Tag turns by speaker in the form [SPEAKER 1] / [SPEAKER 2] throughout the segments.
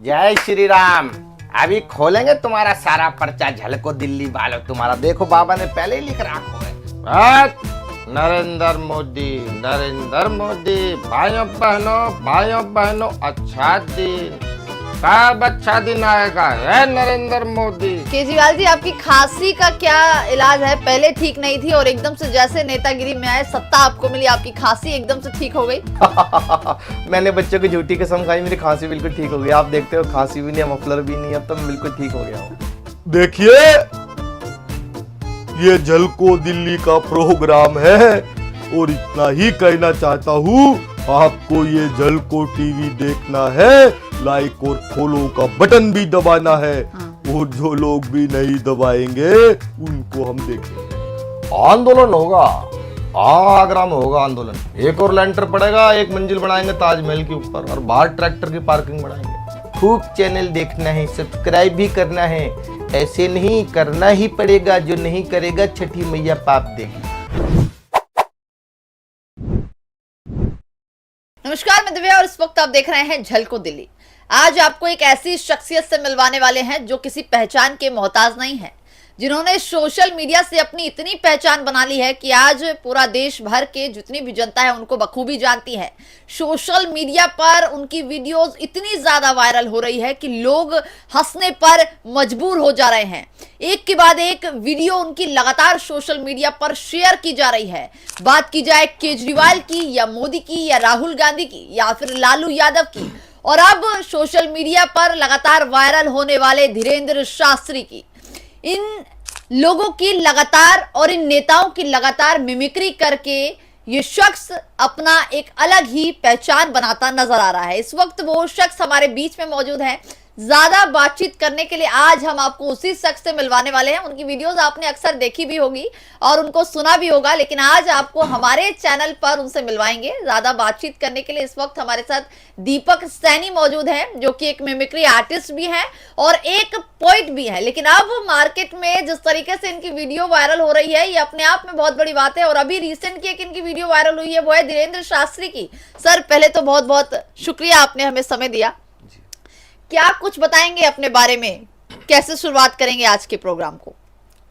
[SPEAKER 1] जय श्री राम। अभी खोलेंगे तुम्हारा सारा पर्चा, झलको दिल्ली वालों तुम्हारा। देखो बाबा ने पहले ही लिख रखा है, नरेंद्र मोदी, नरेंद्र मोदी। भाइयों बहनों अच्छा दिन, कब अच्छा दिन आएगा है नरेंद्र मोदी।
[SPEAKER 2] केजरीवाल जी, आपकी खांसी का क्या इलाज है? पहले ठीक नहीं थी और एकदम से जैसे नेतागिरी में आए, सत्ता आपको मिली, आपकी खांसी एकदम से ठीक हो गई।
[SPEAKER 1] मैंने बच्चों की झूठी कसम खाई, मेरी खांसी बिल्कुल ठीक हो गई। आप देखते हो खांसी भी नहीं, मफलर भी नहीं, अब तो मैं बिल्कुल ठीक हो गया हूँ।
[SPEAKER 3] देखिए, ये झलको दिल्ली का प्रोग्राम है और इतना ही कहना चाहता हूँ, आपको ये झलको टीवी देखना है, लाइक और फॉलो का बटन भी दबाना है। और जो लोग भी नहीं दबाएंगे उनको हम देखेंगे।
[SPEAKER 1] आंदोलन होगा, आगरा में होगा आंदोलन। एक और लेंटर पड़ेगा, एक मंजिल बनाएंगे ताजमहल के ऊपर और बाहर ट्रैक्टर की पार्किंग बनाएंगे। खूब चैनल देखना है, सब्सक्राइब भी करना है। ऐसे नहीं, करना ही पड़ेगा, जो नहीं करेगा छठी मैया पाप देगी।
[SPEAKER 2] नमस्कार, मैं दिव्या और इस वक्त आप देख रहे हैं झलको दिल्ली। आज आपको एक ऐसी शख्सियत से मिलवाने वाले हैं जो किसी पहचान के मोहताज नहीं है, जिन्होंने सोशल मीडिया से अपनी इतनी पहचान बना ली है कि आज पूरा देश भर के जितनी भी जनता है उनको बखूबी जानती है। सोशल मीडिया पर उनकी वीडियोस इतनी ज्यादा वायरल हो रही है कि लोग हंसने पर मजबूर हो जा रहे हैं। एक के बाद एक वीडियो उनकी लगातार सोशल मीडिया पर शेयर की जा रही है। बात की जाए केजरीवाल की या मोदी की या राहुल गांधी की या फिर लालू यादव की, और अब सोशल मीडिया पर लगातार वायरल होने वाले धीरेंद्र शास्त्री की। इन लोगों की लगातार और इन नेताओं की लगातार मिमिक्री करके ये शख्स अपना एक अलग ही पहचान बनाता नजर आ रहा है। इस वक्त वो शख्स हमारे बीच में मौजूद है। ज्यादा बातचीत करने के लिए आज हम आपको उसी शख्स से मिलवाने वाले हैं। उनकी वीडियोस आपने अक्सर देखी भी होगी और उनको सुना भी होगा, लेकिन आज आपको हमारे चैनल पर उनसे मिलवाएंगे। ज्यादा बातचीत करने के लिए इस वक्त हमारे साथ दीपक सैनी मौजूद हैं, जो कि एक मिमिक्री आर्टिस्ट भी हैं और एक पोइट भी है। लेकिन अब मार्केट में जिस तरीके से इनकी वीडियो वायरल हो रही है, ये अपने आप में बहुत बड़ी बात है। और अभी रिसेंट की एक इनकी वीडियो वायरल हुई है, वो है धीरेंद्र शास्त्री की। सर, पहले तो बहुत बहुत शुक्रिया, आपने हमें समय दिया। क्या कुछ बताएंगे अपने बारे में? कैसे शुरुआत करेंगे आज के प्रोग्राम को?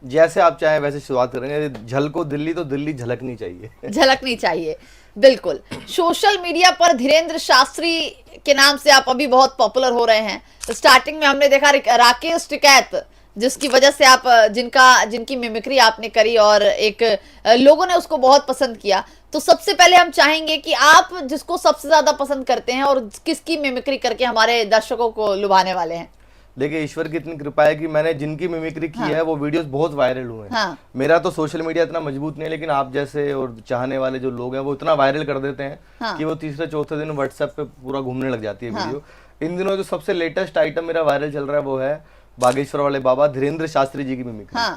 [SPEAKER 1] जैसे आप चाहें वैसे शुरुआत करेंगे। झलको दिल्ली तो दिल्ली झलकनी चाहिए।
[SPEAKER 2] झलकनी चाहिए, बिल्कुल। सोशल मीडिया पर धीरेंद्र शास्त्री के नाम से आप अभी बहुत पॉपुलर हो रहे हैं। स्टार्टिंग में हमने देखा राकेश टिकैत, जिसकी वजह से आप जिनकी मिमिक्री आपने करी और एक लोगों ने उसको बहुत पसंद किया। तो सबसे पहले हम चाहेंगे कि आप जिसको सबसे ज्यादा पसंद करते हैं और किसकी मिमिक्री करके हमारे दर्शकों को लुभाने वाले हैं।
[SPEAKER 1] देखिए, ईश्वर की इतनी कृपा है कि मैंने जिनकी मिमिक्री की है वो वीडियोस बहुत वायरल हुए हैं। मेरा तो सोशल मीडिया इतना मजबूत नहीं है, लेकिन आप जैसे और चाहने वाले जो लोग हैं वो इतना वायरल कर देते हैं कि वो तीसरे चौथे दिन व्हाट्सएप पे पूरा घूमने लग जाती है वीडियो। इन दिनों जो सबसे लेटेस्ट आइटम मेरा वायरल चल रहा है वो है बागेश्वर वाले बाबा धीरेंद्र शास्त्री जी की मिमिक्री।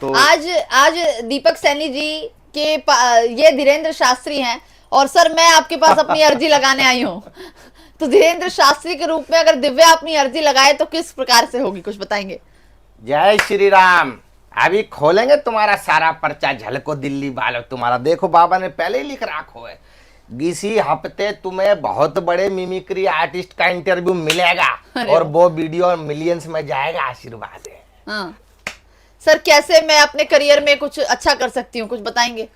[SPEAKER 2] तो आज दीपक सैनी जी के ये धीरेंद्र शास्त्री हैं और सर मैं आपके पास अपनी अर्जी लगाने आई हूँ। तो धीरेंद्र शास्त्री के रूप में अगर दिव्या अपनी अर्जी लगाए तो किस प्रकार से होगी, कुछ बताएंगे?
[SPEAKER 1] जय श्री राम। अभी खोलेंगे तुम्हारा सारा पर्चा, झलको दिल्ली वालों तुम्हारा। देखो बाबा ने पहले ही लिख रखा है, इसी हफ्ते तुम्हें बहुत बड़े मिमिक्री आर्टिस्ट का इंटरव्यू मिलेगा और वो वीडियो मिलियंस में जाएगा। आशीर्वाद है।
[SPEAKER 2] हाँ। सर, कैसे मैं अपने करियर में कुछ अच्छा कर सकती हूँ, कुछ बताएंगे?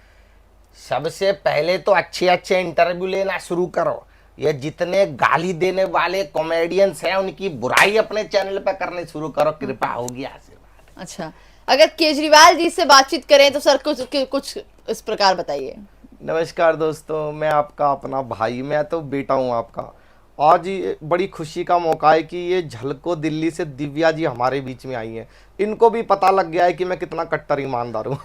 [SPEAKER 1] सबसे पहले तो अच्छे इंटरव्यू लेना शुरू करो। ये जितने गाली देने वाले कॉमेडियंस हैं उनकी बुराई अपने चैनल पर करने शुरू करो, कृपा होगी। आशीर्वाद।
[SPEAKER 2] अच्छा, अगर केजरीवाल जी से बातचीत करें तो सर कुछ इस प्रकार बताइए।
[SPEAKER 1] नमस्कार दोस्तों, मैं आपका अपना भाई, मैं तो बेटा हूँ आपका। आज ये बड़ी खुशी का मौका है कि ये झलको दिल्ली से दिव्या जी हमारे बीच में आई हैं। इनको भी पता लग गया है कि मैं कितना कट्टर ईमानदार हूँ।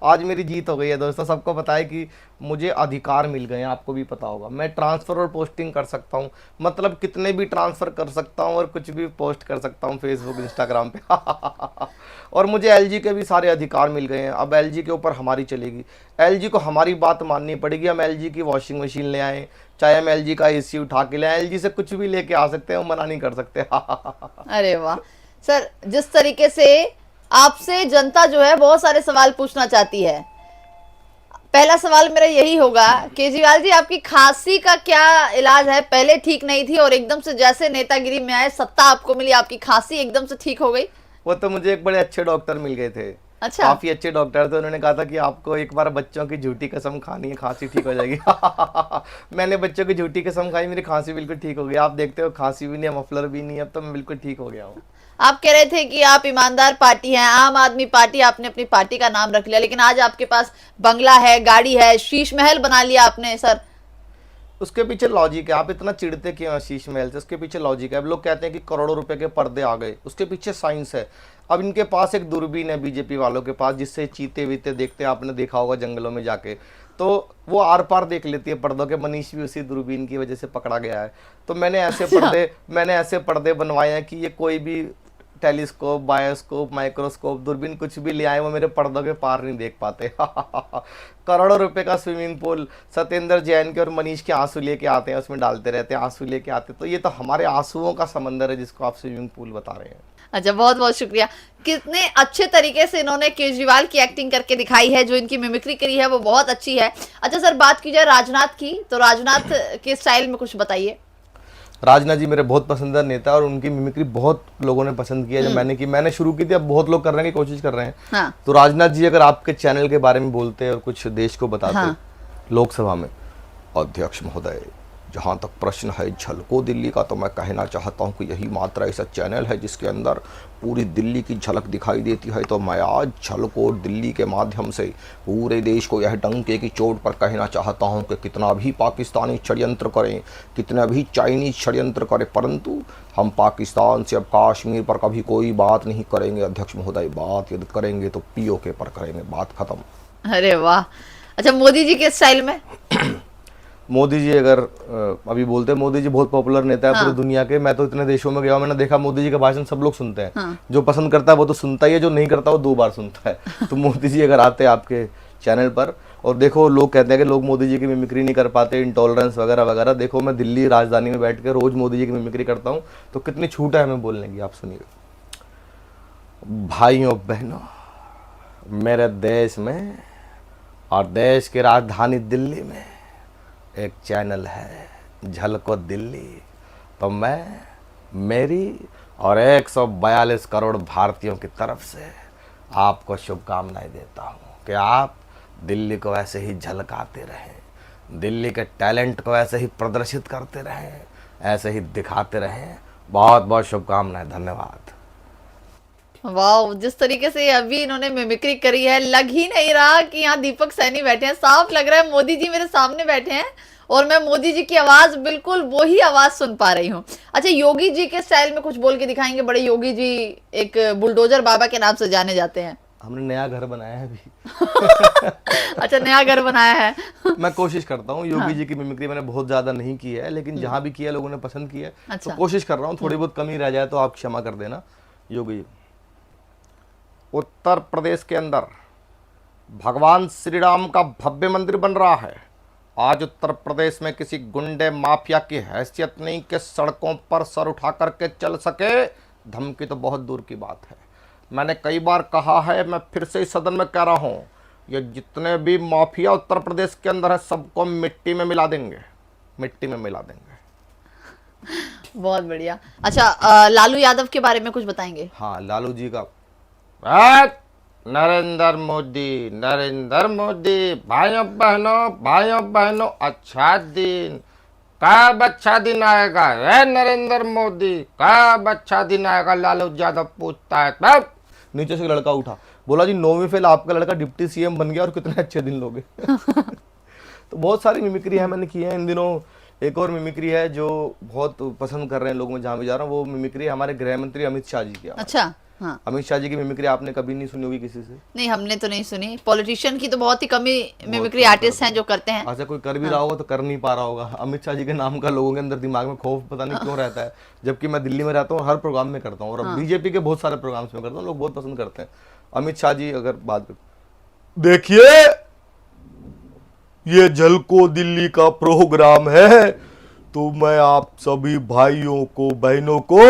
[SPEAKER 1] आज मेरी जीत हो गई है दोस्तों। सबको पता है कि मुझे अधिकार मिल गए हैं, आपको भी पता होगा। मैं ट्रांसफ़र और पोस्टिंग कर सकता हूँ, मतलब कितने भी ट्रांसफ़र कर सकता हूँ और कुछ भी पोस्ट कर सकता हूँ फेसबुक इंस्टाग्राम पे। और मुझे एलजी के भी सारे अधिकार मिल गए हैं। अब एलजी के ऊपर हमारी चलेगी, एलजी को हमारी बात माननी पड़ेगी। हम एलजी की वॉशिंग मशीन ले आएँ, चाहे हम एलजी का एसी उठा के ले आए, एलजी से कुछ भी लेके आ सकते हैं, हम मना नहीं कर सकते।
[SPEAKER 2] अरे वाह सर, जिस तरीके से आपसे जनता जो है बहुत सारे सवाल पूछना चाहती है। पहला सवाल मेरा यही होगा, केजरीवाल जी आपकी खांसी का क्या इलाज है? पहले ठीक नहीं थी और एकदम से जैसे नेतागिरी में आए, सत्ता आपको मिली, आपकी खांसी एकदम से ठीक हो गई?
[SPEAKER 1] वो तो मुझे एक बड़े अच्छे डॉक्टर मिल गए थे।
[SPEAKER 2] अच्छा।
[SPEAKER 1] काफी अच्छे डॉक्टर थे। उन्होंने कहा था कि आपको एक बार बच्चों की झूठी कसम खानी है, खांसी ठीक हो जाएगी। मैंने बच्चों की झूठी कसम खाई, मेरी खांसी बिल्कुल ठीक हो गई। आप देखते हो खांसी भी नहीं है, मफलर भी नहीं है, अब तो मैं बिल्कुल ठीक हो गया हूँ।
[SPEAKER 2] आप कह रहे थे कि आप ईमानदार पार्टी हैं, आम आदमी पार्टी, आपने अपनी पार्टी का नाम रख लिया, लेकिन आज आपके पास बंगला है, गाड़ी है, शीश महल बना लिया आपने सर।
[SPEAKER 1] उसके पीछे लॉजिक है। आप इतना चिढ़ते क्यों हैं शीश महल से? उसके पीछे लॉजिक है। अब लोग कहते हैं कि करोड़ों रुपए के पर्दे आ गए, उसके पीछे साइंस है। अब इनके पास एक दूरबीन है, बीजेपी वालों के पास, जिससे चीते वीते देखते हैं, आपने देखा होगा जंगलों में जाके, तो वो आर पार देख लेती है पर्दों के। मनीष भी उसी दूरबीन की वजह से पकड़ा गया है। तो मैंने ऐसे पर्दे बनवाए हैं कि ये कोई भी टेलीस्कोप, बायोस्कोप, माइक्रोस्कोप, दूरबीन कुछ भी ले आए, वो मेरे पर्दों के पार नहीं देख पाते। करोड़ों रुपए का स्विमिंग पूल सत्येंद्र जैन के और मनीष के आंसू लेके आते हैं, उसमें डालते रहते हैं, आंसू लेके आते हैं। तो ये तो हमारे आंसुओं का समंदर है जिसको आप स्विमिंग पूल बता रहे हैं।
[SPEAKER 2] अच्छा, बहुत बहुत शुक्रिया। कितने अच्छे तरीके से इन्होंने केजरीवाल की एक्टिंग करके दिखाई है, जो इनकी मिमिक्री करी है वो बहुत अच्छी है। अच्छा सर, बात की जाए राजनाथ की, तो राजनाथ के स्टाइल में कुछ बताइए।
[SPEAKER 1] राजनाथ जी मेरे बहुत पसंदीदा नेता और उनकी मिमिक्री बहुत लोगों ने पसंद किया। जब मैंने शुरू की थी, अब बहुत लोग करने की कोशिश कर रहे हैं।
[SPEAKER 2] हाँ।
[SPEAKER 1] तो राजनाथ जी अगर आपके चैनल के बारे में बोलते और कुछ देश को बताते,
[SPEAKER 2] हाँ।
[SPEAKER 1] लोकसभा में, अध्यक्ष महोदय, जहाँ तक प्रश्न है झलको दिल्ली का, तो मैं कहना चाहता हूँ कि यही मात्र ऐसा चैनल है जिसके अंदर पूरी दिल्ली की झलक दिखाई देती है। तो मैं आज झलको दिल्ली के माध्यम से पूरे देश को यह डंके की चोट पर कहना चाहता हूँ कि कितना भी पाकिस्तानी षड्यंत्र करें, कितना भी चाइनीज षड्यंत्र करें, परंतु हम पाकिस्तान से अब कश्मीर पर कभी कोई बात नहीं करेंगे। अध्यक्ष महोदय, बात यदि करेंगे तो पीओके पर करेंगे, बात खत्म।
[SPEAKER 2] अरे वाह। अच्छा, मोदी जी के स्टाइल में?
[SPEAKER 1] मोदी जी अगर अभी बोलते हैं, मोदी जी बहुत पॉपुलर नेता है पूरी दुनिया के। मैं तो इतने देशों में गया हूं, मैंने देखा मोदी जी का भाषण सब लोग सुनते हैं। जो पसंद करता है वो तो सुनता ही है, जो नहीं करता वो 2 बार सुनता है। तो मोदी जी अगर आते हैं आपके चैनल पर, और देखो लोग कहते हैं कि लोग मोदी जी की मिमिक्री नहीं कर पाते, इंटॉलरेंस वगैरह वगैरह, देखो मैं दिल्ली राजधानी में बैठ के रोज मोदी जी की मिमिक्री करता हूँ, तो कितनी छूट है हमें बोलने की। आप सुनिए। भाइयों बहनों, मेरे देश में और देश की राजधानी दिल्ली में एक चैनल है, झलको दिल्ली। तो मैं मेरी और 142 करोड़ भारतीयों की तरफ से आपको शुभकामनाएं देता हूं कि आप दिल्ली को ऐसे ही झलकाते रहें, दिल्ली के टैलेंट को ऐसे ही प्रदर्शित करते रहें, ऐसे ही दिखाते रहें। बहुत बहुत शुभकामनाएं, धन्यवाद।
[SPEAKER 2] वाह, जिस तरीके से अभी इन्होंने मिमिक्री करी है, लग ही नहीं रहा कि यहाँ दीपक सैनी बैठे हैं। साफ लग रहा है मोदी जी मेरे सामने बैठे हैं और मैं मोदी जी की आवाज, बिल्कुल वही आवाज सुन पा रही हूँ। अच्छा, योगी जी के स्टाइल में कुछ बोल के दिखाएंगे? बड़े योगी जी एक बुलडोजर बाबा के नाम से जाने जाते हैं।
[SPEAKER 1] हमने नया घर बनाया है अभी।
[SPEAKER 2] अच्छा, नया घर बनाया है।
[SPEAKER 1] मैं कोशिश करता हूँ। योगी जी की मिमिक्री मैंने बहुत ज्यादा नहीं की है, लेकिन जहां भी किया लोगों ने पसंद किया।
[SPEAKER 2] अच्छा।
[SPEAKER 1] तो कोशिश कर रहा हूँ, थोड़ी बहुत कमी रह जाए तो आप क्षमा कर देना। योगी, उत्तर प्रदेश के अंदर भगवान श्री राम का भव्य मंदिर बन रहा है। आज उत्तर प्रदेश में किसी गुंडे माफिया की हैसियत नहीं कि सड़कों पर सर उठा करके चल सके, धमकी तो बहुत दूर की बात है। मैंने कई बार कहा है, मैं फिर से इस सदन में कह रहा हूँ, ये जितने भी माफिया उत्तर प्रदेश के अंदर है सबको मिट्टी में मिला देंगे, मिट्टी में मिला देंगे।
[SPEAKER 2] बहुत बढ़िया। अच्छा, लालू यादव के बारे में कुछ बताएंगे?
[SPEAKER 1] हाँ, लालू जी का नरेंद्र मोदी, भाइयों बहनों, अच्छा दिन, कब अच्छा दिन आएगा? नरेंद्र मोदी, कब अच्छा दिन आएगा? लालू यादव पूछता है। तब नीचे से लड़का उठा, बोला जी 9वीं फेल आपका लड़का डिप्टी सीएम बन गया और कितने अच्छे दिन लोगे। तो बहुत सारी मिमिक्री है मैंने की है इन दिनों। एक और मिमिक्री है जो बहुत पसंद कर रहे हैं लोग, मैं जहाँ भी जा रहा हूँ, वो मिमिक्री हमारे गृह मंत्री अमित शाह जी की।
[SPEAKER 2] अच्छा। हाँ।
[SPEAKER 1] अमित शाह जी की मिमिक्री आपने कभी नहीं सुनी होगी किसी से?
[SPEAKER 2] नहीं, हमने तो नहीं सुनी। पॉलिटिशियन की तो बहुत ही कमी मिमिक्री आर्टिस्ट हैं जो करते हैं।
[SPEAKER 1] अच्छा, कोई कर भी रहा होगा तो कर नहीं पा रहा होगा। अमित शाह जी के नाम का लोगों के अंदर दिमाग में खौफ पता नहीं क्यों रहता है, जबकि मैं दिल्ली में रहता हूँ, हर प्रोग्राम में करता हूँ, और बीजेपी के बहुत सारे प्रोग्राम्स में करता हूँ, लोग बहुत पसंद करते हैं। अमित शाह जी अगर बात
[SPEAKER 3] देखिए, ये झलको दिल्ली का प्रोग्राम है, तो मैं आप सभी भाइयों को, बहनों को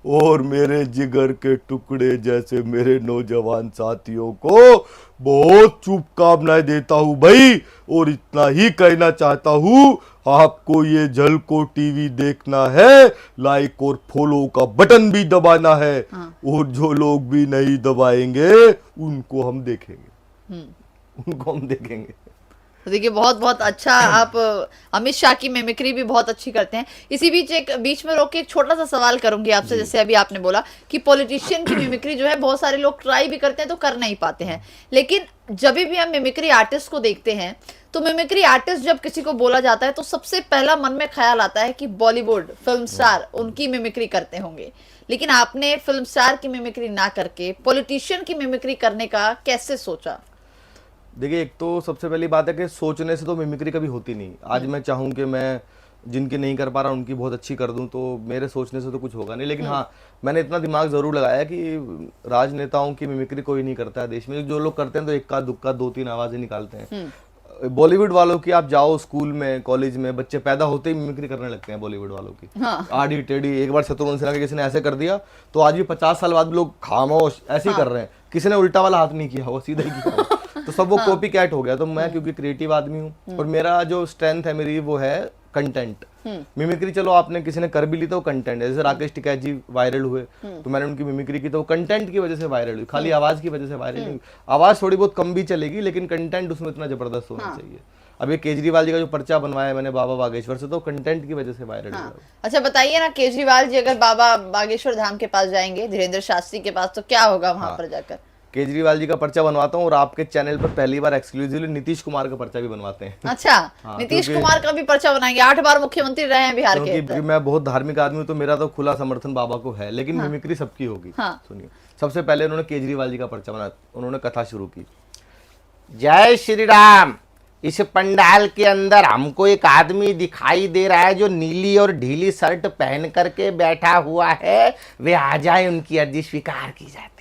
[SPEAKER 3] और मेरे जिगर के टुकड़े जैसे मेरे नौजवान साथियों को बहुत शुभकामनाएं देता हूं भाई। और इतना ही कहना चाहता हूं, आपको ये झलको टीवी देखना है, लाइक और फॉलो का बटन भी दबाना है। और जो लोग भी नहीं दबाएंगे उनको हम देखेंगे, उनको हम देखेंगे।
[SPEAKER 2] तो देखिए बहुत बहुत अच्छा आप अमित शाह की मिमिक्री भी बहुत अच्छी करते हैं। इसी बीच में रोक के एक छोटा सा सवाल करूंगी आपसे, जैसे अभी आपने बोला कि पॉलिटिशियन की मिमिक्री जो है बहुत सारे लोग ट्राई भी करते हैं तो कर नहीं पाते हैं, लेकिन जब भी हम मिमिक्री आर्टिस्ट को देखते हैं तो मिमिक्री आर्टिस्ट जब किसी को बोला जाता है तो सबसे पहला मन में ख्याल आता है कि बॉलीवुड फिल्म स्टार उनकी मिमिक्री करते होंगे, लेकिन आपने फिल्म स्टार की मिमिक्री ना करके पॉलिटिशियन की मिमिक्री करने का कैसे सोचा?
[SPEAKER 1] देखिए, एक तो सबसे पहली बात है कि सोचने से तो मिमिक्री कभी होती नहीं। आज मैं चाहूँ कि मैं जिनकी नहीं कर पा रहा उनकी बहुत अच्छी कर दूं, तो मेरे सोचने से तो कुछ होगा नहीं। लेकिन हाँ, मैंने इतना दिमाग जरूर लगाया कि राजनेताओं की मिमिक्री कोई नहीं करता है देश में। जो लोग करते हैं तो इक्का दुक्का 2-3 आवाजें निकालते हैं। बॉलीवुड वालों की आप जाओ स्कूल में, कॉलेज में, बच्चे पैदा होते ही मिमिक्री करने लगते हैं बॉलीवुड वालों की। आड़ी टेढ़ी, एक बार शत्रुघ्न सिन्हा के किसी ने ऐसे कर दिया तो आज भी 50 साल बाद लोग खामोश ऐसे ही कर रहे हैं। किसी ने उल्टा वाला हाथ नहीं किया, वो सीधा ही किया। तो सब वो कॉपी कैट हो गया। तो मैं क्योंकि क्रिएटिव आदमी हूँ और मेरा जो स्ट्रेंथ है मेरी वो है कंटेंट। मिमिक्री चलो आपने किसी ने कर भी ली तो कंटेंट है। जैसे राकेश टिकैत जी वायरल हुए तो मैंने उनकी मिमिक्री की तो कंटेंट की वजह से वायरल हुई, खाली आवाज की वजह से वायरल नहीं। आवाज थोड़ी बहुत कम भी चलेगी लेकिन कंटेंट उसमें इतना जबरदस्त होना चाहिए। अब ये केजरीवाल जी का जो पर्चा बनवाया मैंने बाबा बागेश्वर से, तो कंटेंट की वजह से वायरल हुआ।
[SPEAKER 2] अच्छा बताइए ना, केजरीवाल जी अगर बाबा बागेश्वर धाम के पास जाएंगे, धीरेन्द्र शास्त्री के पास, तो क्या होगा वहां पर जाकर?
[SPEAKER 1] केजरीवाल जी का पर्चा बनवाता हूँ और आपके चैनल पर पहली बार एक्सक्लूसिवली नीतीश कुमार का पर्चा भी बनवाते हैं।
[SPEAKER 2] अच्छा, नीतीश कुमार का भी पर्चा बनाएंगे? 8 बार मुख्यमंत्री रहे हैं बिहार के।
[SPEAKER 1] क्योंकि मैं बहुत धार्मिक आदमी हूँ तो मेरा तो खुला समर्थन बाबा को है, लेकिन मिमिक्री सबकी होगी। सुनिए, सबसे पहले उन्होंने केजरीवाल जी का पर्चा बनाया, उन्होंने कथा शुरू की। जय श्री राम। इस पंडाल के अंदर हमको एक आदमी दिखाई दे रहा है जो नीली और ढीली शर्ट पहन करके बैठा हुआ है, वे आ जाए, उनकी अर्जी स्वीकार की जाती है।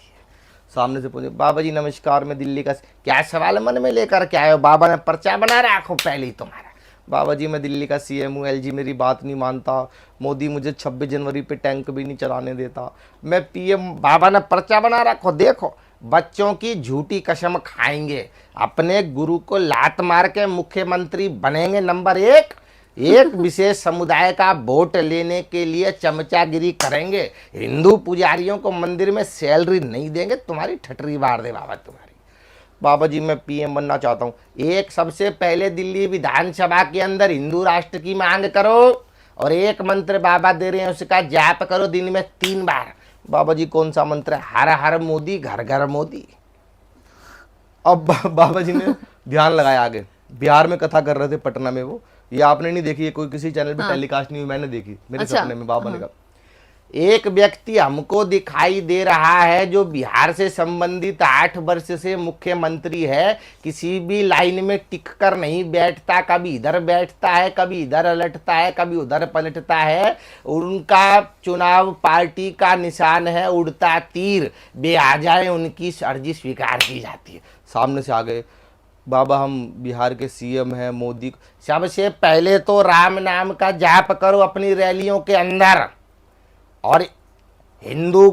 [SPEAKER 1] सामने से पूछे, बाबा जी नमस्कार, मैं दिल्ली का, क्या सवाल मन में लेकर के आए हो? बाबा ने पर्चा बना रखो पहले ही तुम्हारा। बाबा जी मैं दिल्ली का सीएम हूँ, एलजी मेरी बात नहीं मानता, मोदी मुझे 26 जनवरी पे टैंक भी नहीं चलाने देता, मैं पीएम। बाबा ने पर्चा बना रखो, देखो बच्चों की झूठी कसम खाएंगे, अपने गुरु को लात मार के मुख्यमंत्री बनेंगे। नंबर 1, एक विशेष समुदाय का वोट लेने के लिए चमचागिरी करेंगे, हिंदू पुजारियों को मंदिर में सैलरी नहीं देंगे, तुम्हारी ठटरी बाढ़ दे बाबा तुम्हारी। बाबा जी मैं पीएम बनना चाहता हूँ, एक सबसे पहले दिल्ली विधानसभा के अंदर हिंदू राष्ट्र की मांग करो और एक मंत्र बाबा दे रहे हैं उसका जाप करो दिन में 3 बार। बाबा जी कौन सा मंत्र है? हर हर मोदी, घर घर मोदी। अब बाबा जी ने ध्यान लगाया आगे, बिहार में कथा कर रहे थे पटना में, वो ये आपने नहीं देखी, कोई किसी चैनल पे टेलीकास्ट नहीं हुई, मैंने देखी मेरे सपने में। बाबा ने कहा, एक व्यक्ति हमको दिखाई दे रहा है जो बिहार से संबंधित 8 वर्ष से मुख्यमंत्री है, किसी भी लाइन में टिक कर नहीं बैठता, कभी इधर बैठता है, कभी इधर पलटता है, कभी उधर पलटता है। उनका चुनाव पार्टी का निशान है उड़ता तीर, वे आ जाए, उनकी अर्जी स्वीकार की जाती है। सामने से आ गए, बाबा हम बिहार के सीएम हैं, मोदी। सबसे पहले तो राम नाम का जाप करो अपनी रैलियों के अंदर और हिंदू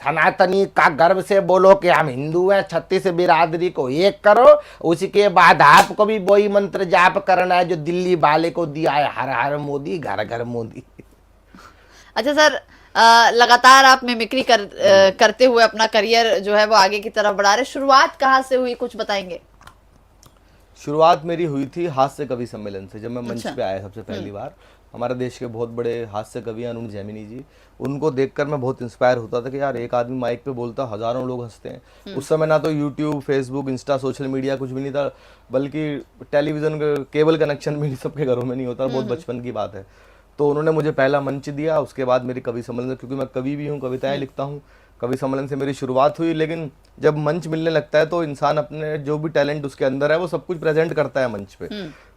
[SPEAKER 1] सनातनी का गर्व से बोलो कि हम हिंदू हैं, 36 बिरादरी को एक करो। उसके बाद आपको भी वही मंत्र जाप करना है जो दिल्ली वाले को दिया है, हर हर मोदी, घर घर मोदी।
[SPEAKER 2] अच्छा सर, लगातार आप मिमिक्री करते हुए अपना करियर जो है वो आगे की तरफ बढ़ा रहे, शुरुआत कहाँ से हुई कुछ बताएंगे?
[SPEAKER 1] शुरुआत मेरी हुई थी हास्य कवि सम्मेलन से, जब मैं मंच पे आया सबसे पहली बार। हमारे देश के बहुत बड़े हास्य कवि हैं अरुण जैमिनी जी, उनको देखकर मैं बहुत इंस्पायर होता था कि यार एक आदमी माइक पे बोलता, हजारों लोग हंसते हैं। उस समय ना तो YouTube, Facebook, Insta, social media कुछ भी नहीं था, बल्कि टेलीविजन केबल कनेक्शन भी सबके घरों में नहीं होता, बहुत बचपन की बात है। तो उन्होंने मुझे पहला मंच दिया, उसके बाद मेरी कवि सम्मेलन, क्योंकि मैं कवि भी हूँ, कविताएं लिखता हूँ, कवि सम्मेलन से मेरी शुरुआत हुई। लेकिन जब मंच मिलने लगता है तो इंसान अपने जो भी टैलेंट उसके अंदर है वो सब कुछ प्रेजेंट करता है मंच पे।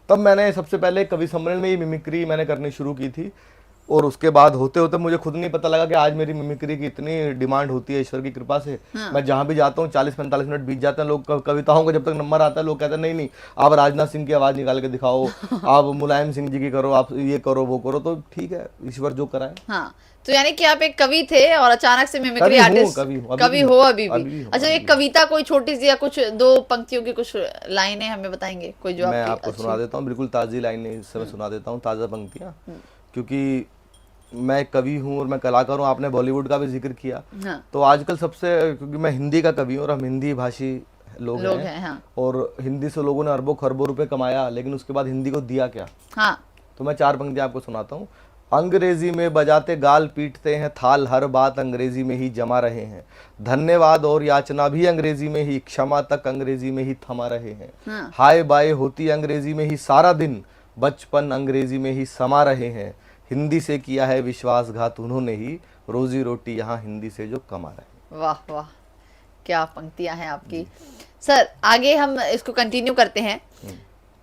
[SPEAKER 1] तब मैंने सबसे पहले कवि सम्मेलन में ही मिमिक्री मैंने करनी शुरू की थी। और उसके बाद होते होते मुझे खुद नहीं पता लगा कि आज मेरी मिमिक्री की इतनी डिमांड होती है ईश्वर की कृपा से। मैं जहां भी जाता हूँ 40-45 मिनट बीत जाते हैं, लोग कविताओं का जब तक नंबर आता है लोग कहते हैं नहीं नहीं आप राजनाथ सिंह की आवाज निकाल के दिखाओ, आप मुलायम सिंह जी की करो, आप ये करो वो करो। तो ठीक है, ईश्वर जो कराए।
[SPEAKER 2] हाँ, तो यानी कि आप एक कवि थे और अचानक से मिमिक्री
[SPEAKER 1] कवि हूँ,
[SPEAKER 2] आर्टिस्ट,
[SPEAKER 1] कवि हूँ,
[SPEAKER 2] अभी
[SPEAKER 1] अभी
[SPEAKER 2] भी।
[SPEAKER 1] भी हूँ,
[SPEAKER 2] अच्छा,
[SPEAKER 1] अभी
[SPEAKER 2] एक
[SPEAKER 1] भी।
[SPEAKER 2] कविता कोई छोटी सी या कुछ 2 पंक्तियों की कुछ लाइनें हमें बताएंगे, कोई जो
[SPEAKER 1] मैं
[SPEAKER 2] आपकी
[SPEAKER 1] आपको
[SPEAKER 2] अच्छी।
[SPEAKER 1] सुना देता हूँ, बिल्कुल ताज़ी लाइनें इस समय सुना देता हूँ, ताज़ा पंक्तियाँ। क्योंकि मैं एक कवि हूँ और मैं कलाकार हूँ। आपने बॉलीवुड का भी जिक्र किया,
[SPEAKER 2] हाँ,
[SPEAKER 1] तो आजकल सबसे, क्योंकि मैं हिंदी का कवि हूँ और हम हिंदी भाषी लोग
[SPEAKER 2] लोग
[SPEAKER 1] हैं,
[SPEAKER 2] हैं, हाँ
[SPEAKER 1] और हिंदी से लोगों ने अरबों खरबों रुपए कमाया, लेकिन उसके बाद हिंदी को दिया क्या?
[SPEAKER 2] हाँ।
[SPEAKER 1] तो मैं 4 पंक्तियाँ आपको सुनाता हूँ। अंग्रेजी में बजाते गाल पीटते हैं थाल, हर बात अंग्रेजी में ही जमा रहे हैं। धन्यवाद और याचना भी अंग्रेजी में ही, क्षमा तक अंग्रेजी में ही थमा रहे हैं।
[SPEAKER 2] हाँ।
[SPEAKER 1] हाय बाय होती अंग्रेजी में ही सारा दिन, बचपन अंग्रेजी में ही समा रहे हैं। हिंदी से किया है विश्वासघात उन्होंने ही, रोजी रोटी यहाँ हिंदी से जो कमा रहे हैं।
[SPEAKER 2] वाह वाह, क्या पंक्तियां हैं आपकी। सर आगे हम इसको कंटिन्यू करते हैं।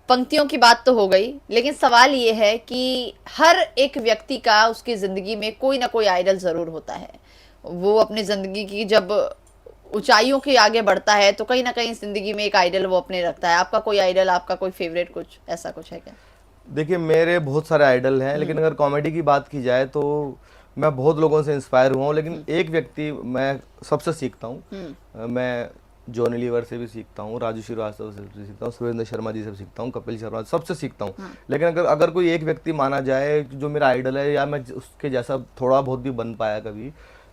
[SPEAKER 2] पंक्तियों की बात तो हो गई, लेकिन सवाल ये है कि हर एक व्यक्ति का उसकी जिंदगी में कोई ना कोई आइडल जरूर होता है। वो अपनी जिंदगी की जब ऊंचाइयों के आगे बढ़ता है तो कहीं ना कहीं जिंदगी में एक आइडल वो अपने रखता है। आपका कोई आइडल, आपका कोई फेवरेट, कुछ ऐसा कुछ है क्या?
[SPEAKER 1] देखिए, मेरे बहुत सारे आइडल हैं, लेकिन अगर कॉमेडी की बात की जाए तो मैं बहुत लोगों से इंस्पायर हुआ हूँ, लेकिन एक व्यक्ति मैं सबसे सीखता हूँ। मैं जॉनी लीवर से भी सीखता हूँ, राजू श्रीवास्तव से भी सीखता हूँ, सुरेंद्र शर्मा जी से भी सीखता हूँ, कपिल शर्मा, सबसे सीखता हूँ। लेकिन अगर कोई एक व्यक्ति माना जाए जो मेरा आइडल है, या मैं उसके जैसा थोड़ा बहुत भी बन पाया कभी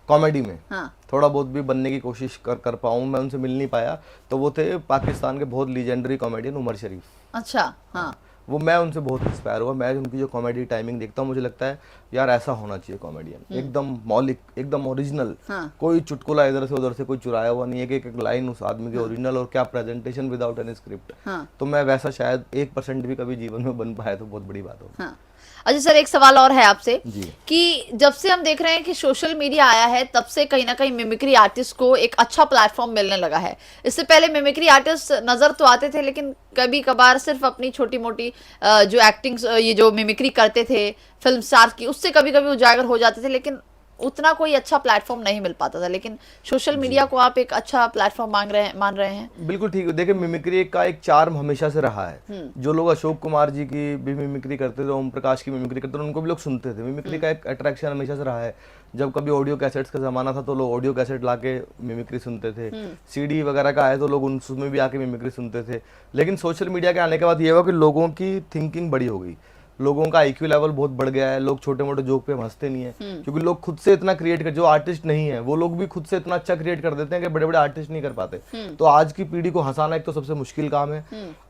[SPEAKER 1] कॉमेडी में,
[SPEAKER 2] हाँ।
[SPEAKER 1] थोड़ा बहुत भी बनने की कोशिश कर पाऊँ, मैं उनसे मिल नहीं पाया, तो वो थे पाकिस्तान के बहुत लीजेंडरी कॉमेडियन उमर शरीफ।
[SPEAKER 2] अच्छा, हाँ।
[SPEAKER 1] वो, मैं उनसे बहुत इंस्पायर हुआ। मैं उनकी जो कॉमेडी टाइमिंग देखता हूँ, मुझे लगता है यार ऐसा होना चाहिए कॉमेडियन, एकदम मौलिक, एकदम ओरिजिनल।
[SPEAKER 2] हाँ।
[SPEAKER 1] कोई चुटकुला इधर से उधर से कोई चुराया हुआ नहीं है, एक एक लाइन उस आदमी की ओरिजिनल, और क्या प्रेजेंटेशन विदाउट एनी स्क्रिप्ट।
[SPEAKER 2] हाँ।
[SPEAKER 1] तो मैं वैसा शायद 1% भी कभी जीवन में बन पाया तो बहुत बड़ी बात होगी।
[SPEAKER 2] हाँ। अच्छा सर, एक सवाल और है आपसे
[SPEAKER 1] जी।
[SPEAKER 2] कि जब से हम देख रहे हैं कि सोशल मीडिया आया है, तब से कहीं ना कहीं मिमिक्री आर्टिस्ट को एक अच्छा प्लेटफॉर्म मिलने लगा है। इससे पहले मिमिक्री आर्टिस्ट नजर तो आते थे, लेकिन कभी कभार सिर्फ अपनी छोटी मोटी जो एक्टिंग, ये जो मिमिक्री करते थे फिल्म स्टार की, उससे कभी कभी उजागर हो जाते थे, लेकिन उतना कोई अच्छा प्लेटफॉर्म नहीं मिल पाता था। लेकिन सोशल मीडिया को आप एक अच्छा प्लेटफॉर्म मान रहे हैं।
[SPEAKER 1] बिल्कुल ठीक है। देखिए, मिमिक्री का एक चार्म हमेशा से रहा है। जो लोग अशोक कुमार जी की भी मिमिक्री करते थे, ओम प्रकाश की मिमिक्री करते थे, उनको भी लोग सुनते थे। मिमिक्री का एक अट्रैक्शन हमेशा से रहा है। जब कभी ऑडियो कैसेट्स का जमाना था तो लोग ऑडियो कैसेट लाके मिमिक्री सुनते थे। सीडी वगैरह का आया तो लोग उसमें भी आके मिमिक्री सुनते थे। लेकिन सोशल मीडिया के आने के बाद ये हुआ कि लोगों की थिंकिंग बड़ी हो गई, लोगों का आईक्यू लेवल बहुत बढ़ गया है। लोग छोटे मोटे जोक पे हंसते नहीं है, क्योंकि लोग खुद से इतना क्रिएट कर, जो आर्टिस्ट नहीं है वो लोग भी खुद से इतना अच्छा क्रिएट कर देते हैं कि बड़े बड़े आर्टिस्ट नहीं कर पाते। तो आज की पीढ़ी को हंसाना एक तो सबसे मुश्किल काम है,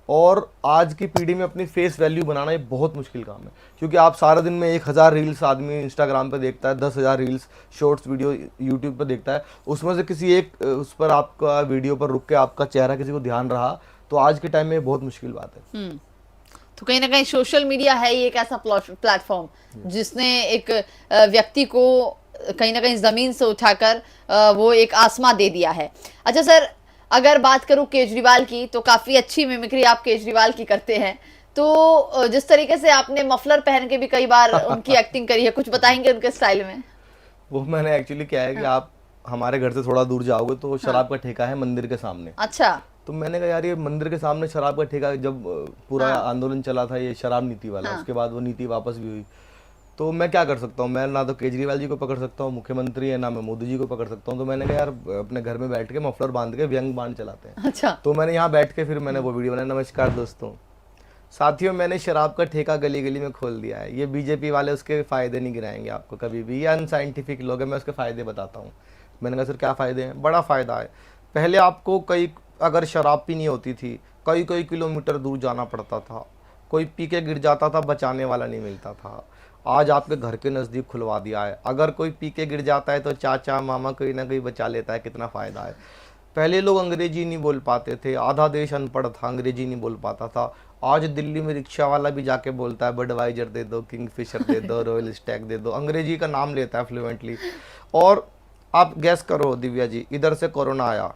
[SPEAKER 1] और आज की पीढ़ी में अपनी फेस वैल्यू बनाना ये बहुत मुश्किल काम है। क्योंकि आप सारा दिन में 1000 रील्स आदमी इंस्टाग्राम पे देखता है, 10,000 रील्स शॉर्ट्स वीडियो यूट्यूब पे देखता है, उसमें से किसी एक उस पर आपका वीडियो पर रुक के आपका चेहरा किसी को ध्यान रहा, तो आज के टाइम में बहुत मुश्किल बात है।
[SPEAKER 2] तो कहीं ना कहीं सोशल मीडिया है ये एक ऐसा प्लेटफॉर्म जिसने एक व्यक्ति को कहीं ना कहीं जमीन से उठाकर वो एक आसमां दे दिया है। अच्छा सर, अगर बात करूं केजरीवाल की, तो काफी अच्छी मिमिक्री आप केजरीवाल की करते हैं। तो जिस तरीके से आपने मफलर पहन के भी कई बार उनकी एक्टिंग करी है, कुछ बताएंगे उनके स्टाइल में?
[SPEAKER 1] वो मैंने एक्चुअली क्या है कि आप हमारे घर से थोड़ा दूर जाओगे तो शराब का ठेका है मंदिर के सामने।
[SPEAKER 2] अच्छा।
[SPEAKER 1] तो मैंने कहा यार ये मंदिर के सामने शराब का ठेका, जब पूरा आंदोलन चला था ये शराब नीति वाला, उसके बाद वो नीति वापस भी हुई, तो मैं क्या कर सकता हूँ? मैं ना तो केजरीवाल जी को पकड़ सकता हूँ, मुख्यमंत्री है, ना मैं मोदी जी को पकड़ सकता हूँ। तो मैंने कहा यार अपने घर में बैठ के मफलर बांध के व्यंग बांध चलाते हैं।
[SPEAKER 2] अच्छा।
[SPEAKER 1] तो मैंने यहाँ बैठ के फिर मैंने वो वीडियो बनाया। नमस्कार दोस्तों, साथियों, मैंने शराब का ठेका गली गली में खोल दिया है। ये बीजेपी वाले उसके फायदे नहीं गिराएंगे आपको कभी भी, ये अनसाइंटिफिक लोग हैं, मैं उसके फायदे बताता हूँ। मैंने कहा सर क्या फ़ायदे हैं? बड़ा फ़ायदा है। पहले आपको अगर शराब पीनी होती थी कई किलोमीटर दूर जाना पड़ता था, कोई पी के गिर जाता था, बचाने वाला नहीं मिलता था। आज आपके घर के नज़दीक खुलवा दिया है। अगर कोई पी के गिर जाता है तो चाचा मामा कोई ना कोई बचा लेता है। कितना फ़ायदा है। पहले लोग अंग्रेजी नहीं बोल पाते थे, आधा देश अनपढ़ था, अंग्रेजी नहीं बोल पाता था। आज दिल्ली में रिक्शा वाला भी जाके बोलता है बडवाइजर दे दो, किंगफिशर दे दो, रॉयल स्टैग दे दो, अंग्रेजी का नाम लेता है फ्लुएंटली। और आप गैस करो दिव्या जी, इधर से कोरोना आया,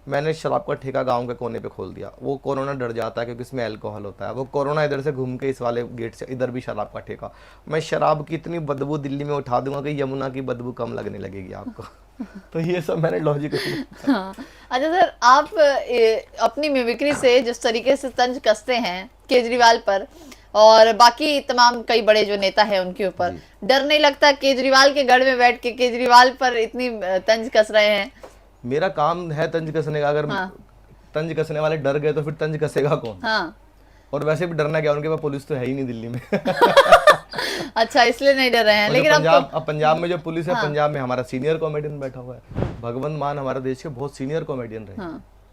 [SPEAKER 1] मैंने शराब का ठेका गांव के कोने पे खोल दिया। वो कोरोना डर जाता है क्योंकि इसमें अल्कोहल होता है। वो कोरोना इधर से घूम के इस वाले गेट से इधर भी शराब का ठेका। मैं शराब की इतनी बदबू दिल्ली में उठा दूंगा कि यमुना की बदबू कम लगने लगेगी आपको। तो ये सब मैंने लॉजिक।
[SPEAKER 2] हाँ। अच्छा सर, आप अपनी मिमिक्री से जिस तरीके से तंज कसते हैं केजरीवाल पर और बाकी तमाम कई बड़े जो नेता हैं उनके ऊपर, डर नहीं लगता केजरीवाल के गढ़ में बैठ के केजरीवाल पर इतनी तंज कस रहे हैं?
[SPEAKER 1] मेरा काम है तंज कसने का। अगर तंज कसने वाले डर गए तो फिर तंज कसेगा कौन?
[SPEAKER 2] हाँ।
[SPEAKER 1] और वैसे भी डरना क्या, उनके पास पुलिस तो है ही नहीं दिल्ली में।
[SPEAKER 2] अच्छा, इसलिए नहीं डर रहे हैं। लेकिन
[SPEAKER 1] अब पंजाब में जो पुलिस है, पंजाब में हमारा सीनियर कॉमेडियन बैठा हुआ है। भगवंत मान हमारे देश के बहुत सीनियर कॉमेडियन रहे।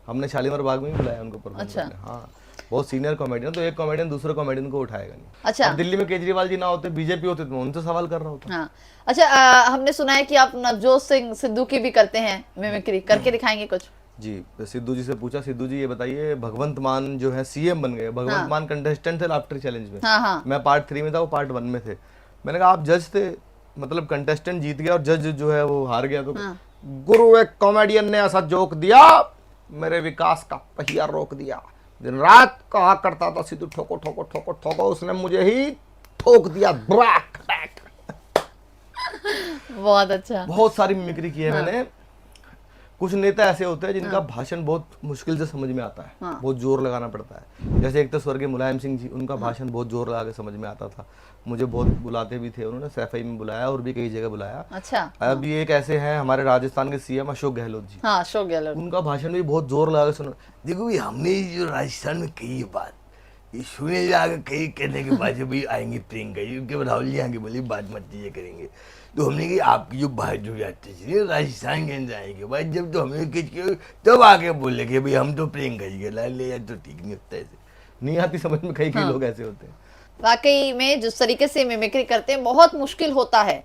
[SPEAKER 1] हमने शालीमार बाग में ही बुलाया उनको परफॉर्म करने। हाँ, बहुत सीनियर कॉमेडियन। तो एक कॉमेडियन दूसरे कॉमेडियन को उठाएगा नहीं।
[SPEAKER 2] अच्छा,
[SPEAKER 1] अब दिल्ली में केजरीवाल जी ना होते, बीजेपी होते, तो मैं उनसे सवाल कर रहा होता।
[SPEAKER 2] हाँ। अच्छा, हमने सुना है कि आप नवजोत सिंह सिद्धू की भी करते हैं मिमिक्री, करके दिखाएंगे कुछ?
[SPEAKER 1] जी, सिद्धू जी से पूछा, सिद्धू जी ये बताइए, भगवंत मान जो है सीएम बन गए। भगवंत मान कंटेस्टेंट थे लाफ्टर चैलेंज में। मैं पार्ट 3 में था, वो पार्ट 1 में थे। मैंने कहा आप जज थे, मतलब कंटेस्टेंट जीत गया और जज जो है वो हार गया। तो गुरु एक कॉमेडियन ने ऐसा जोक दिया, मेरे विकास का पहिया रोक दिया। दिन रात कहा करता था सिद्धू ठोको ठोको ठोको ठोको, उसने मुझे ही ठोक दिया।
[SPEAKER 2] बहुत अच्छा।
[SPEAKER 1] बहुत सारी मिमिक्री की है मैंने। कुछ नेता ऐसे होते हैं जिनका भाषण बहुत मुश्किल से समझ में आता है, बहुत जोर लगाना पड़ता है। जैसे एक तो स्वर्गीय मुलायम सिंह जी, उनका भाषण बहुत जोर लगा के समझ में आता था। मुझे बहुत बुलाते भी थे, उन्होंने सैफई में बुलाया और भी कई जगह बुलाया।
[SPEAKER 2] अच्छा।
[SPEAKER 1] अब ये एक ऐसे हैं हमारे राजस्थान के सीएम अशोक गहलोत जी।
[SPEAKER 2] हाँ, अशोक गहलोत।
[SPEAKER 1] उनका भाषण भी बहुत जोर लगा के सुना। देखो भाई, हमने जो राजस्थान में कही ये बात, ये सुने जाकर कई कहने के बाद भाई आएंगे प्रियंका जी, उनके राहुल जी आगे बोले बात मत ये करेंगे। तो हमने कही आपकी जो बात जो जाते थे राजस्थान के अंदर आएंगे भाई, जब तो हमने किस तब आके बोले कि भाई हम तो प्रियंका जी के लाल ले, तो ठीक नहीं होता, ऐसे नहीं आती समझ में। कई लोग ऐसे होते हैं।
[SPEAKER 2] वाकई में जिस तरीके से मिमिक्री करते हैं बहुत मुश्किल होता है।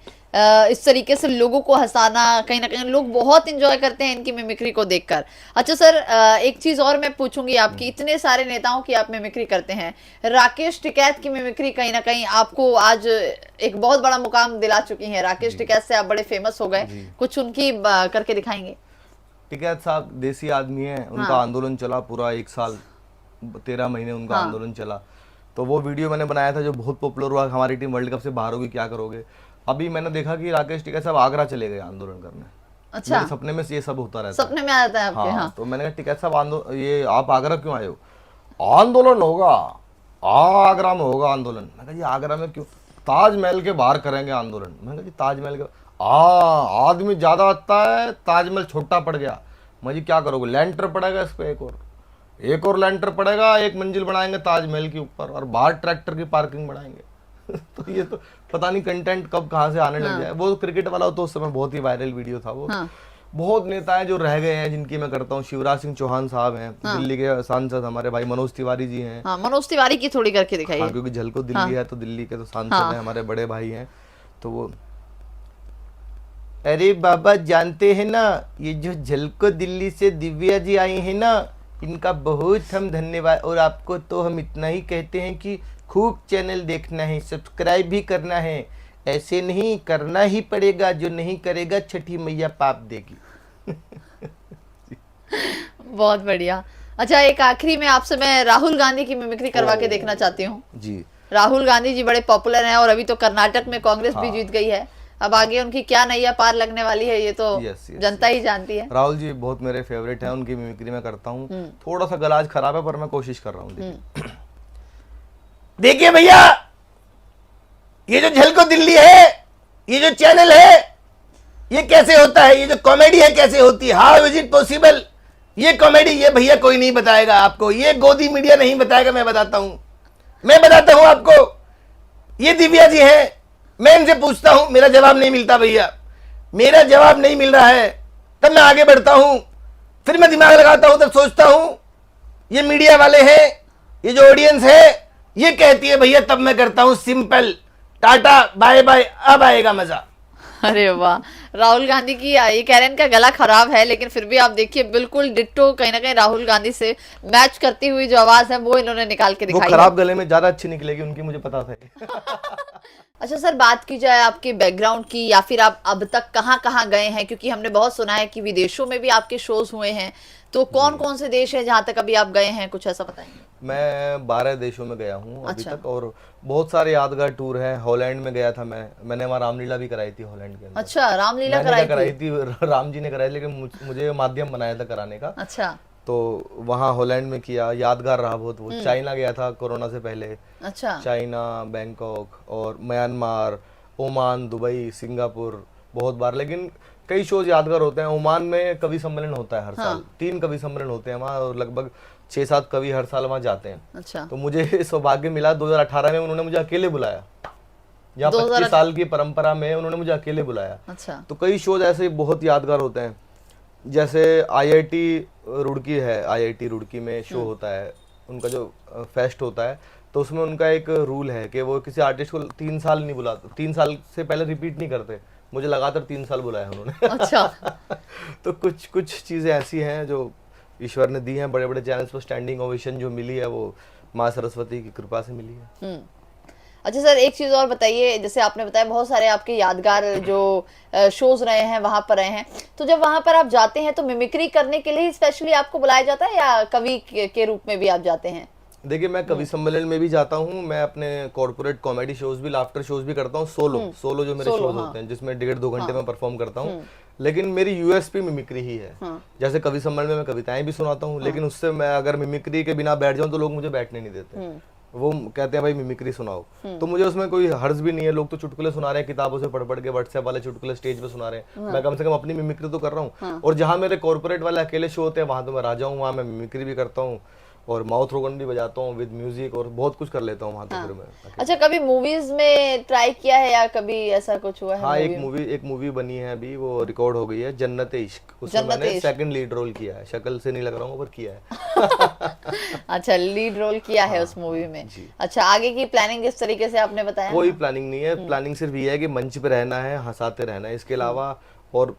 [SPEAKER 2] इस तरीके से लोगों को हंसाना, कहीं ना कहीं लोग बहुत एंजॉय करते हैं इनकी मिमिक्री को देखकर। अच्छा सर, एक चीज और मैं पूछूंगी आपकी, इतने सारे नेताओं की आप मिमिक्री करते हैं, राकेश टिकैत की मिमिक्री कहीं ना कहीं आपको आज एक बहुत बड़ा मुकाम दिला चुकी है। राकेश टिकैत से आप बड़े फेमस हो गए, कुछ उनकी करके दिखाएंगे?
[SPEAKER 1] टिकैत साहब देसी आदमी है, उनका आंदोलन चला पूरा 1 साल 13 महीने उनका आंदोलन चला। तो वो वीडियो मैंने बनाया था जो बहुत पॉपुलर हुआ, हमारी टीम वर्ल्ड कप से बाहर होगी, क्या करोगे। अभी मैंने देखा कि राकेश टिकैत साहब आगरा चले गए आंदोलन करने।
[SPEAKER 2] अच्छा।
[SPEAKER 1] मेरे सपने में ये सब होता रहता है,
[SPEAKER 2] सपने में आ जाता है आपके?
[SPEAKER 1] हाँ। तो मैंने कहा टिकैत साहब ये आप आगरा क्यों आए हो? आंदोलन होगा, आगरा में होगा आंदोलन। मैं कहा जी आगरा में क्यों? ताजमहल के बाहर करेंगे आंदोलन। मैं कहा जी ताजमहल के, आदमी ज्यादा आता है, ताजमहल छोटा पड़ गया। मैं जी क्या करोगे? लेंटर पड़ेगा इस पे, एक और लेंटर पड़ेगा, 1 मंजिल बनाएंगे ताजमहल के ऊपर और बाहर ट्रैक्टर की पार्किंग बनाएंगे। तो ये तो पता नहीं कंटेंट कब कहाँ से आने लग जाए। वो क्रिकेट वाला तो उस समय बहुत ही वायरल वीडियो था वो। बहुत नेता हैं जो रह गए हैं जिनकी मैं करता हूँ। शिवराज सिंह चौहान साहब हैं, दिल्ली के सांसद। हमारे भाई मनोज तिवारी जी हैं।
[SPEAKER 2] मनोज तिवारी की थोड़ी करके दिखाइए।
[SPEAKER 1] क्योंकि झलको दिल्ली है तो दिल्ली के तो सांसद हैं, हमारे बड़े भाई हैं। तो वो, अरे बाबा जानते हैं ना, ये जो झलको दिल्ली से दिव्या जी आई है ना, इनका बहुत हम धन्यवाद। और आपको तो हम इतना ही कहते हैं कि खूब चैनल देखना है, सब्सक्राइब भी करना है। ऐसे नहीं, करना ही पड़ेगा, जो नहीं करेगा छठी मैया पाप देगी।
[SPEAKER 2] बहुत बढ़िया। अच्छा, एक आखिरी में आपसे मैं राहुल गांधी की मिमिक्री करवा के देखना चाहती हूँ
[SPEAKER 1] जी।
[SPEAKER 2] राहुल गांधी जी बड़े पॉपुलर हैं और अभी तो कर्नाटक में कांग्रेस भी जीत गई है। अब आगे उनकी क्या नैया पार लगने वाली है ये तो जनता ही जानती है।
[SPEAKER 1] राहुल जी बहुत मेरे फेवरेट हैं, उनकी मिमिक्री में करता हूँ। थोड़ा सा गला आज खराब है पर मैं कोशिश कर रहा हूँ। देखिए भैया, ये जो झलको दिल्ली है, ये जो चैनल है, ये कैसे होता है? ये जो कॉमेडी है कैसे होती है? How is it possible? ये कॉमेडी ये भैया कोई नहीं बताएगा आपको, ये गोदी मीडिया नहीं बताएगा, मैं बताता हूं। मैं बताता हूं आपको। ये दिव्या जी हैं, मैं इनसे पूछता हूं, मेरा जवाब नहीं मिलता भैया, मेरा जवाब नहीं मिल रहा है, तब मैं आगे बढ़ता हूं, फिर मैं दिमाग लगाता हूं, तब सोचता हूं ये मीडिया वाले हैं, ये जो ऑडियंस है ये कहती है भैया, तब मैं करता हूं सिंपल, टाटा बाय बाय, अब आएगा मजा।
[SPEAKER 2] अरे वाह, राहुल गांधी की ये कह रहे हैं इनका गला खराब है लेकिन फिर भी आप देखिए बिल्कुल डिट्टो कहीं ना कहीं राहुल गांधी से मैच करती हुई जो आवाज है वो इन्होंने निकाल के दिखाई।
[SPEAKER 1] वो खराब गले में ज्यादा अच्छी निकलेगी उनकी, मुझे पता था।
[SPEAKER 2] अच्छा सर, बात की जाए आपके बैकग्राउंड की या फिर आप अब तक कहाँ कहाँ गए हैं, क्योंकि हमने बहुत सुना है कि विदेशों में भी आपके शोज हुए हैं, तो कौन कौन से देश हैं जहाँ तक अभी आप गए हैं, कुछ ऐसा बताएंगे?
[SPEAKER 1] मैं 12 देशों में गया हूँ अभी
[SPEAKER 2] अच्छा।
[SPEAKER 1] तक, और बहुत सारे यादगार टूर हैं। हॉलैंड में गया था मैंने वहाँ रामलीला भी कराई थी हॉलैंड के अंदर।
[SPEAKER 2] अच्छा, रामलीला
[SPEAKER 1] मैंने
[SPEAKER 2] कराई
[SPEAKER 1] क्या कराई
[SPEAKER 2] थी?
[SPEAKER 1] थी, राम जी ने कराई, लेकिन मुझे माध्यम बनाया था कराने का।
[SPEAKER 2] अच्छा
[SPEAKER 1] तो वहाँ हॉलैंड में किया, यादगार रहा बहुत वो। चाइना गया था कोरोना से पहले,
[SPEAKER 2] अच्छा
[SPEAKER 1] चाइना, बैंकॉक और म्यांमार, ओमान, दुबई, सिंगापुर बहुत बार। लेकिन कई शोज यादगार होते हैं। ओमान में कवि सम्मेलन होता है हर साल, 3 कवि सम्मेलन होते हैं वहाँ, और लगभग 6-7 कवि हर साल वहाँ जाते हैं।
[SPEAKER 2] अच्छा।
[SPEAKER 1] तो मुझे सौभाग्य मिला, 2018 में उन्होंने मुझे अकेले बुलाया। यहाँ 25 साल की परंपरा में उन्होंने मुझे अकेले बुलाया।
[SPEAKER 2] अच्छा।
[SPEAKER 1] तो कई शोज ऐसे बहुत यादगार होते हैं। जैसे आईआईटी रुड़की है, आईआईटी रुड़की में शो होता है, उनका जो फेस्ट होता है, तो उसमें उनका एक रूल है कि वो किसी आर्टिस्ट को 3 साल नहीं बुलाते, 3 साल से पहले रिपीट नहीं करते। मुझे लगातार 3 साल बुलाया उन्होंने।
[SPEAKER 2] अच्छा।
[SPEAKER 1] तो कुछ कुछ चीज़ें ऐसी हैं जो ईश्वर ने दी हैं। बड़े बड़े चैनल्स पर स्टैंडिंग ओवेशन जो मिली है वो माँ सरस्वती की कृपा से मिली है।
[SPEAKER 2] अच्छा सर, एक चीज और बताइए, जैसे आपने बताया बहुत सारे आपके यादगार जो शोज रहे हैं वहां पर रहे हैं, तो जब वहां पर आप जाते हैं तो मिमिक्री करने के लिए ही स्पेशली आपको बुलाया जाता है या कवि के रूप में भी आप जाते हैं?
[SPEAKER 1] देखिए, मैं कवि सम्मेलन में भी जाता हूँ, मैं अपने कॉर्पोरेट कॉमेडी शोज भी, लाफ्टर शोज भी करता हूँ, सोलो जो मेरे शोज होते हैं जिसमें 1.5-2 घंटे में परफॉर्म करता हूँ। लेकिन मेरी यूएसपी मिमिक्री ही है। जैसे कवि सम्मेलन में मैं कविताएं भी सुनाता हूँ, लेकिन उससे मैं अगर मिमिक्री के बिना बैठ जाऊँ तो लोग मुझे बैठने नहीं देते। वो कहते हैं भाई मिमिक्री सुनाओ, तो मुझे उसमें कोई हर्ज भी नहीं है। लोग तो चुटकुले सुना रहे हैं किताबों से पढ़ पढ़ के, व्हाट्सएप वाले चुटकुले स्टेज पे सुना रहे हैं, मैं कम से कम अपनी मिमिक्री तो कर रहा हूँ। और जहाँ मेरे कॉर्पोरेट वाले अकेले शो होते हैं वहां तो मैं राजा हूँ, वहाँ मैं मिमिक्री भी करता हूँ और माउथ ऑर्गन भी बजाता हूँ विद म्यूजिक, और बहुत कुछ कर लेता हूँ वहाँ तो। फिर मैं
[SPEAKER 2] अच्छा, कभी मूवीज में ट्राई किया है या कभी ऐसा कुछ हुआ है?
[SPEAKER 1] हाँ, एक मूवी बनी है अभी, वो रिकॉर्ड हो गई है, जन्नत-ए इश्क। उसमें मैंने सेकंड लीड रोल किया है। शक्ल से नहीं लग रहा हूँ पर किया है।
[SPEAKER 2] अच्छा, लीड रोल किया है उस मूवी में। अच्छा, आगे की प्लानिंग किस तरीके से आपने बताया?
[SPEAKER 1] कोई प्लानिंग नहीं है, प्लानिंग सिर्फ ये है कि मंच पे रहना है, हंसाते रहना है, इसके अलावा और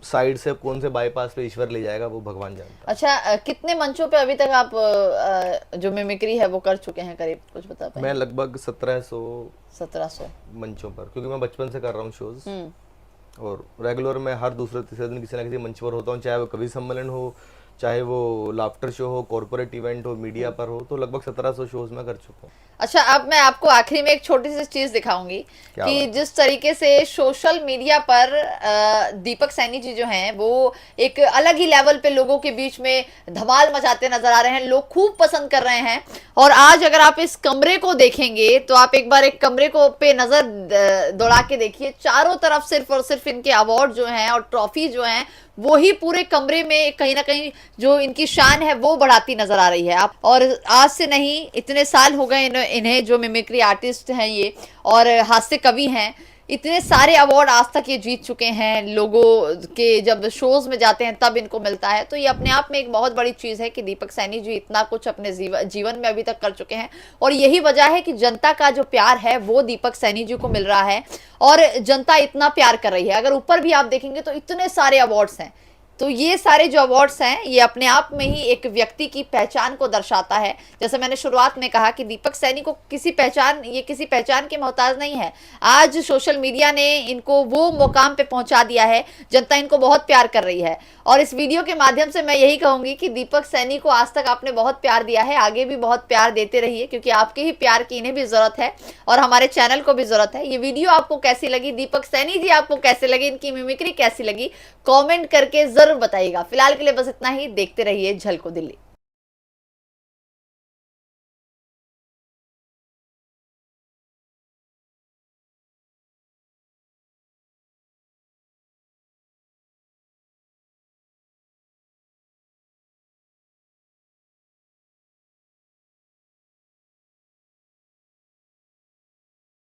[SPEAKER 1] साइड से कौन से बाईपास पे ईश्वर ले जाएगा वो भगवान जानता है।
[SPEAKER 2] अच्छा, कितने मंचों पे अभी तक आप जो मिमिक्री है वो कर चुके हैं, करीब कुछ बता पाएंगे?
[SPEAKER 1] मैं लगभग 1700 मंचों पर, क्योंकि मैं बचपन से कर रहा हूँ शोज, और रेगुलर मैं हर दूसरे तीसरे दिन किसी ना किसी मंच पर होता हूँ, चाहे वो कवि सम्मेलन हो, चाहे वो लाफ्टर शो हो, कॉर्पोरेट इवेंट हो, मीडिया पर हो। तो लगभग 1700 शोज में कर चुका हूँ।
[SPEAKER 2] अच्छा, अब मैं आपको आखिरी में एक छोटी सी चीज दिखाऊंगी कि जिस तरीके से सोशल मीडिया पर दीपक सैनी जी जो हैं वो एक अलग ही लेवल पे लोगों के बीच में धमाल मचाते नजर आ रहे हैं, लोग खूब पसंद कर रहे हैं। और आज अगर आप इस कमरे को देखेंगे तो आप एक बार एक कमरे को पे नजर दौड़ा के देखिए, चारों तरफ सिर्फ और सिर्फ इनके अवार्ड जो हैं और ट्रॉफी जो हैं वो ही पूरे कमरे में कहीं ना कहीं जो इनकी शान है वो बढ़ाती नजर आ रही है। आप और आज से नहीं, इतने साल हो गए इन्हें जो मिमिक्री आर्टिस्ट हैं ये और हास्य कवि हैं, इतने सारे अवार्ड आज तक ये जीत चुके हैं। लोगों के जब शोज में जाते हैं तब इनको मिलता है, तो ये अपने आप में एक बहुत बड़ी चीज है कि दीपक सैनी जी इतना कुछ अपने जीवन में अभी तक कर चुके हैं। और यही वजह है कि जनता का जो प्यार है वो दीपक सैनी जी को मिल रहा है और जनता इतना प्यार कर रही है। अगर ऊपर भी आप देखेंगे तो इतने सारे अवार्ड्स हैं, तो ये सारे जो अवार्ड्स हैं ये अपने आप में ही एक व्यक्ति की पहचान को दर्शाता है। जैसे मैंने शुरुआत में कहा कि दीपक सैनी को किसी पहचान के मोहताज नहीं है। आज सोशल मीडिया ने इनको वो मुकाम पे पहुंचा दिया है, जनता इनको बहुत प्यार कर रही है। और इस वीडियो के माध्यम से मैं यही कहूंगी कि दीपक सैनी को आज तक आपने बहुत प्यार दिया है, आगे भी बहुत प्यार देते रहिए, क्योंकि आपके ही प्यार की इन्हें भी जरूरत है और हमारे चैनल को भी जरूरत है। ये वीडियो आपको कैसी लगी, दीपक सैनी जी आपको कैसे लगी, इनकी मिमिक्री कैसी लगी, कॉमेंट करके जरूर बताइएगा। फिलहाल के लिए बस इतना ही, देखते रहिए झलको दिल्ली।